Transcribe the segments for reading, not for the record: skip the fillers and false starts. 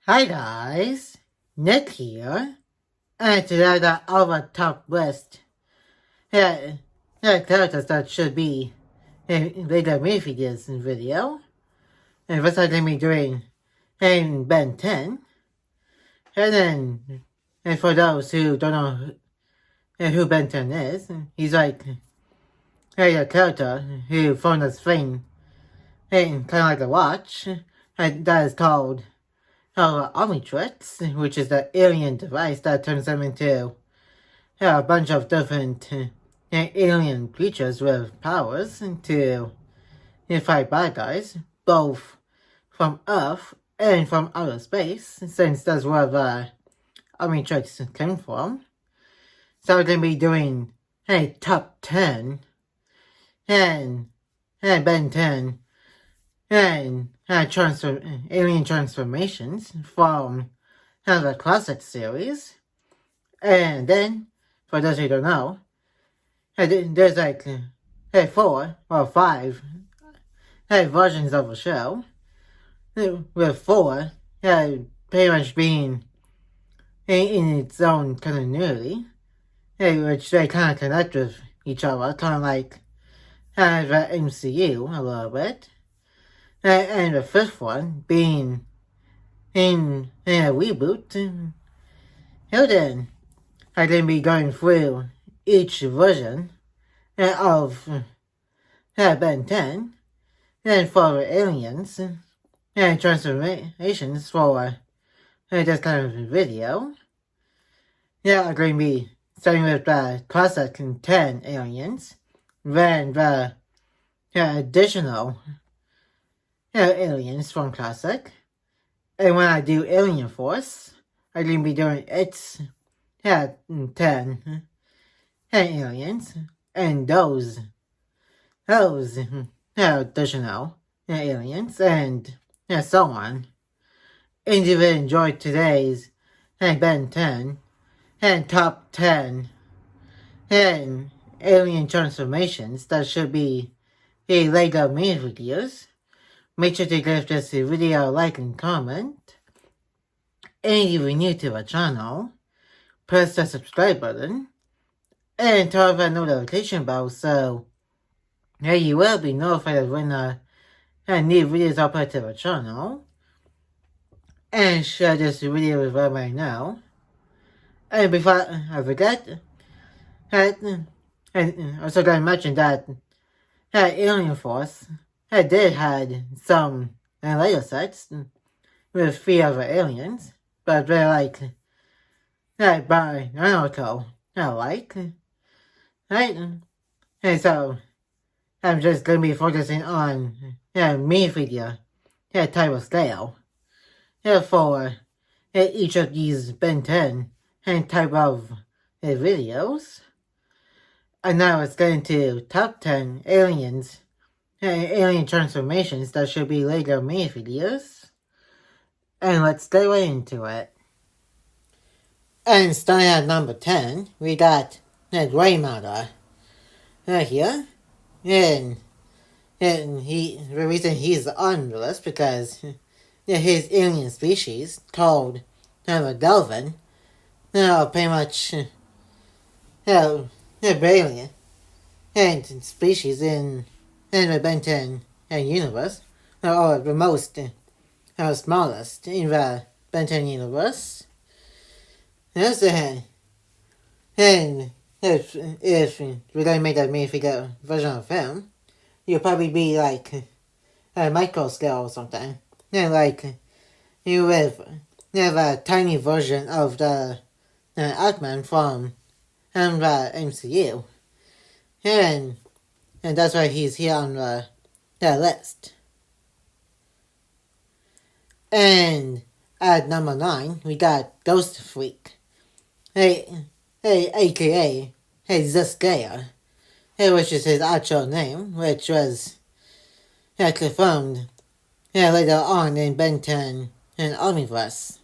Hi guys, Nick here, and today I got our top list. Yeah, characters that should be in Lego Minifigures video. And first I'm going to be doing in Ben 10. And then, and for those who don't know who Ben 10 is, he's like a character who found this thing, kind of like a watch, and that is called Omnitrix, which is the alien device that turns them into a bunch of different alien creatures with powers to fight bad guys, both from Earth and from outer space, since that's where the Omnitrix came from. So we're going to be doing a top 10 and Ben 10 and alien transformations from the classic series. And then, for those who don't know, there's like 4 or 5 versions of the show, with 4 pretty much being in its own continuity, which they kind of connect with each other, kind of like the MCU a little bit. And the 5th one being in a reboot. Here then, I'm going to be going through each version of Ben 10, and for aliens, and transformations for this kind of video. I'm going to be starting with the classic 10 aliens, then the additional aliens from classic, and when I do Alien Force, I'm going to be doing its 10 aliens, and those additional aliens, and so on. And if you enjoyed today's Ben 10 and top 10 and alien transformations that should be the Lego Minifigures, make sure to give this video a like and comment. And if you're new to the channel, press the subscribe button and turn on the notification bell so you will be notified when new videos are uploaded to the channel. And share this video with everybody now. And before I forget, and also going to mention that Alien Force did had some Lego sets with 3 other aliens, but they're like biological, right? And so I'm just going to be focusing on minifigure type of scale for each of these Ben 10 and type of videos. And now it's going to top 10 aliens alien transformations that should be Lego minifigures. And let's get right into it. And starting at number 10, we got the Grey Matter here. And the reason he's on the list because his alien species called the Delvin pretty much alien and species in the Ben 10 universe, or the most smallest in the Ben 10 universe. And if we're going to make a minifigure version of him, you'll probably be like a micro scale or something. Like you have a tiny version of the Ant-Man from the MCU. And that's why he's here on the list. And at number 9, we got Ghost Freak. AKA Zeskaya, which is his actual name, which was confirmed later on in Ben 10 and Omniverse,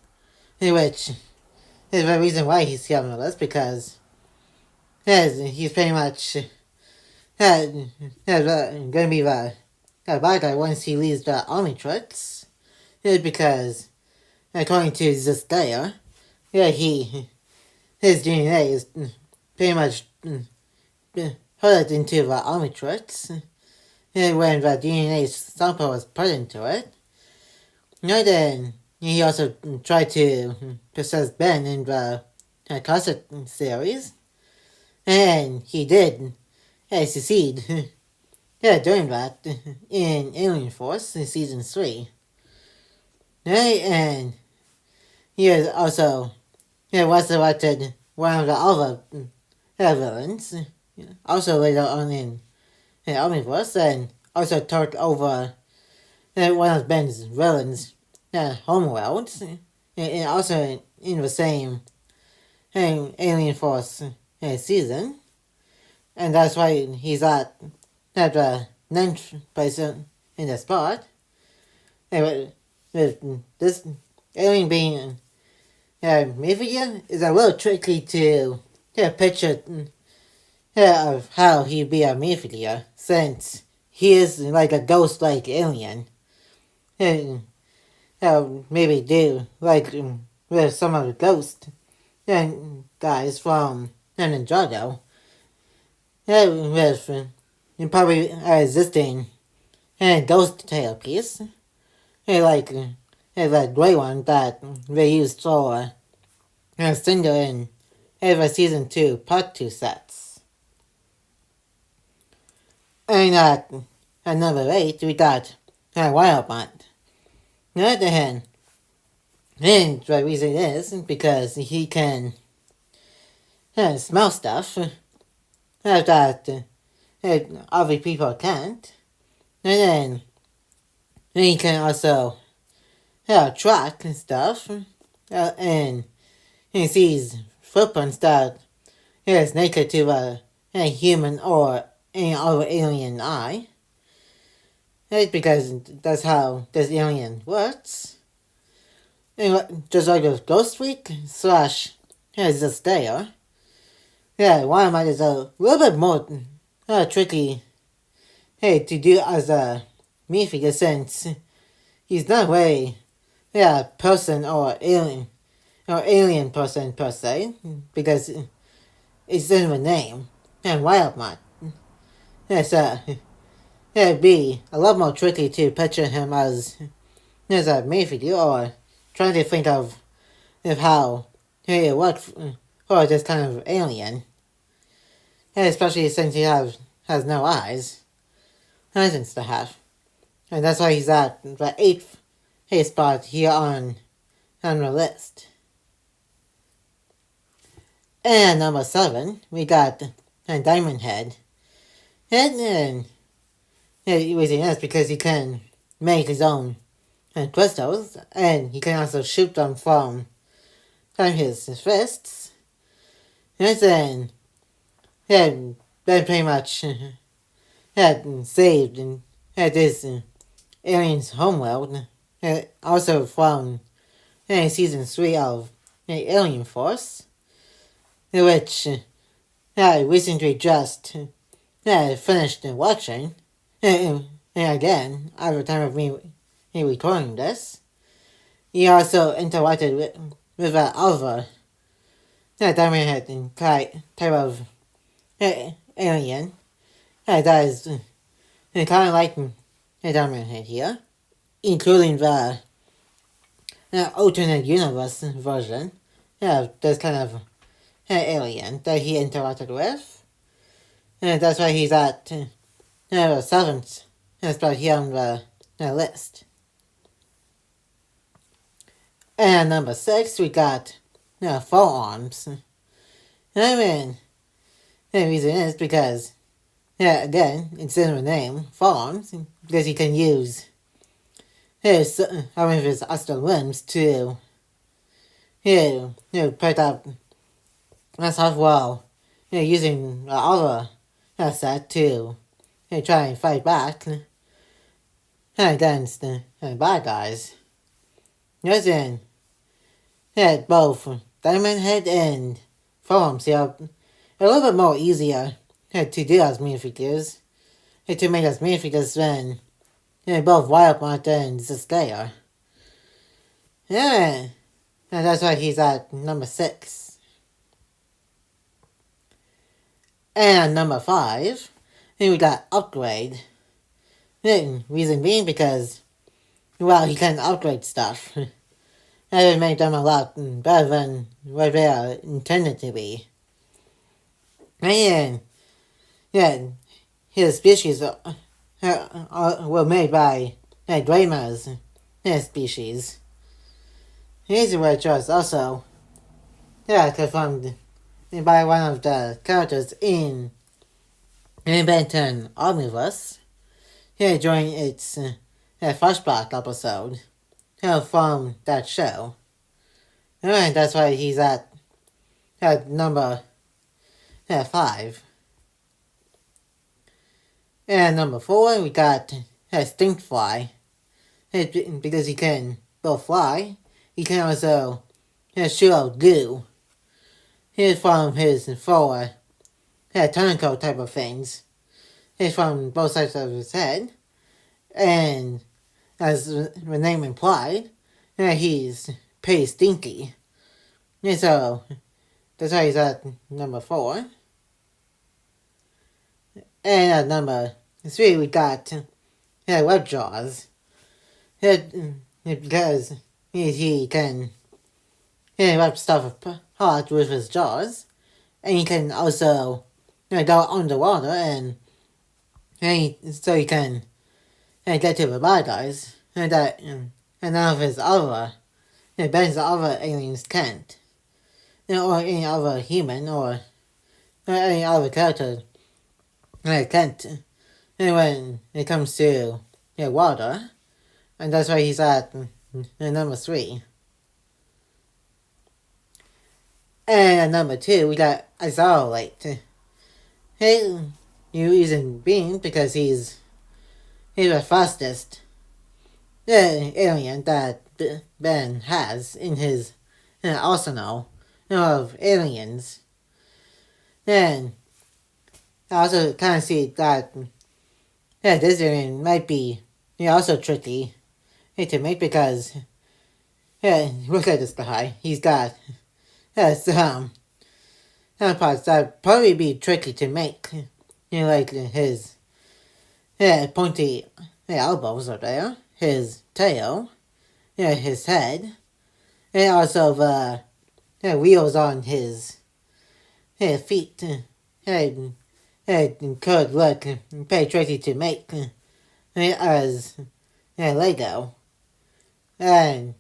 which is the reason why he's here on the list, because he's pretty much going to be the bad guy once he leaves the Omnitrix, because according to this Slayer, his DNA is pretty much put into the Omnitrix. When the DNA sample was put into it, then he also tried to possess Ben in the classic series, and he did succeed doing that in Alien Force in Season 3. And he was also was selected one of the other villains, also later on in Omniverse, and also took over one of Ben's villains' homeworlds, and also in the same Alien Force season. And that's why he's at the 9th place in the spot. And with this alien being Minifigure is a little tricky to picture of how he'd be a Minifigure, since he is like a ghost-like alien. And maybe do like with some of the ghost guys from Ninjago. With probably a existing ghost tail piece. Like the gray one that they used for Cinder in the Season 2 Part 2 sets. And at number 8, we got Wildbot. On the other hand, and the reason is because he can smell stuff that other people can't. And then he can also track stuff, and he sees footprints that is naked to a human or any other alien eye. It's because that's how this alien works. And just like with Ghost Week / the Slayer, Wildmat is a little bit more tricky to do as a minifigure, since he's not really a person or alien person per se, because it's in the name, and Wildmat. So it'd be a lot more tricky to picture him as a minifigure, or trying to think of how he works for this kind of alien. Especially since he has no eyes and stuff. And that's why he's at the 8th spot here on the list. And number 7, we got Diamond Head. And the reason is because he can make his own crystals, and he can also shoot them from his fists. And then then pretty much saved this alien's homeworld, also from Season 3 of Alien Force, which I recently just finished watching, and again, at the time of me recording this. He also interacted with other Diamond Head type of alien that is kind of like Diamond Head here, including the alternate universe version of this kind of alien that he interacted with. And that's why he's at the 7th spot here on the list. And number 6, we got forearms. I mean, the reason is because, again, it's in the name, forearms, because he can use his other limbs to put up myself while using the other set to try and fight back against the bad guys. Listen, both Diamond Head and Forearms are a little bit more easier to do as minifigures, to make as minifigures than both Wildmat and the Slayer. Yeah, and that's why he's at number 6. And number 5, then we got Upgrade. And reason being because, well, he can upgrade stuff. That would make them a lot better than what they are intended to be. And, yeah, his species were made by Graymar's species. His which was also confirmed by one of the characters in Ben 10 Omnibus during its flashback episode from that show. And that's why he's at number 5. And number 4, we got Stinkfly. Because he can both fly, he can also shoot out goo. Here's from his 4 tentacle type of things. Here's from both sides of his head. And as the name implied, he's pretty stinky. And so that's why he's at number 4. And at number 3, we got Webjaws. Because he can wrap stuff apart with his jaws. And he can also go underwater and so he can get to the bad guys. And none of his other bends the other aliens can't. Or any other human or any other character can't. And when it comes to water, and that's why he's at number 3. And at number 2, we got Isolate. His reason being because he's the fastest alien that Ben has in his arsenal of aliens. And I also kind of see that this alien might be also tricky to make because look at this guy. He's got some parts that probably be tricky to make. Like his pointy elbows are there, his tail, his head, and also the wheels on his feet. It could look pretty tricky to make as Lego. And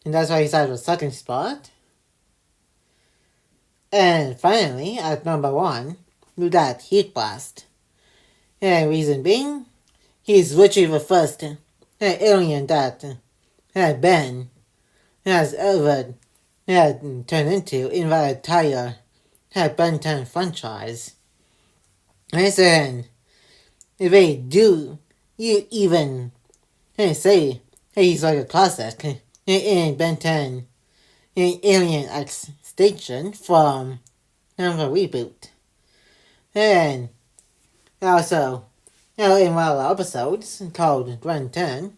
that's why he's at the second spot. And finally, at number 1, we got Heat Blast. And reason being, he's literally the first alien that Ben has ever turned into in the entire Ben 10 franchise. And then, if they do you even say he's like a classic in Ben 10 in Alien Extinction from the reboot. And also, in one of the episodes called Ben 10,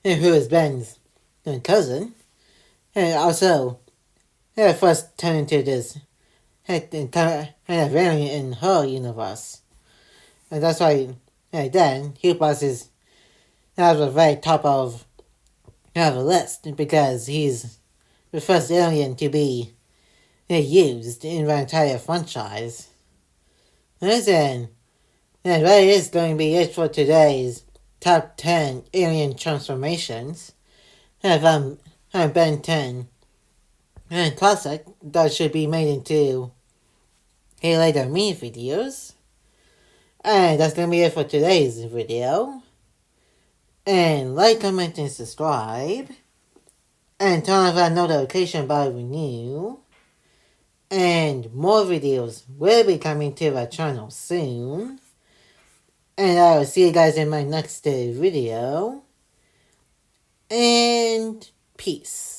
who is Ben's cousin, and also first turned into this kind of alien in her universe. And that's why then Hubas is at the very top of the list because he's the first alien to be used in the entire franchise. And then that is going to be it for today's top 10 alien transformations from Ben 10 and classic that should be made into later mini-videos. And that's going to be it for today's video. And like, comment, and subscribe. And turn on that notification bell when new. And more videos will be coming to the channel soon. And I will see you guys in my next video. And peace.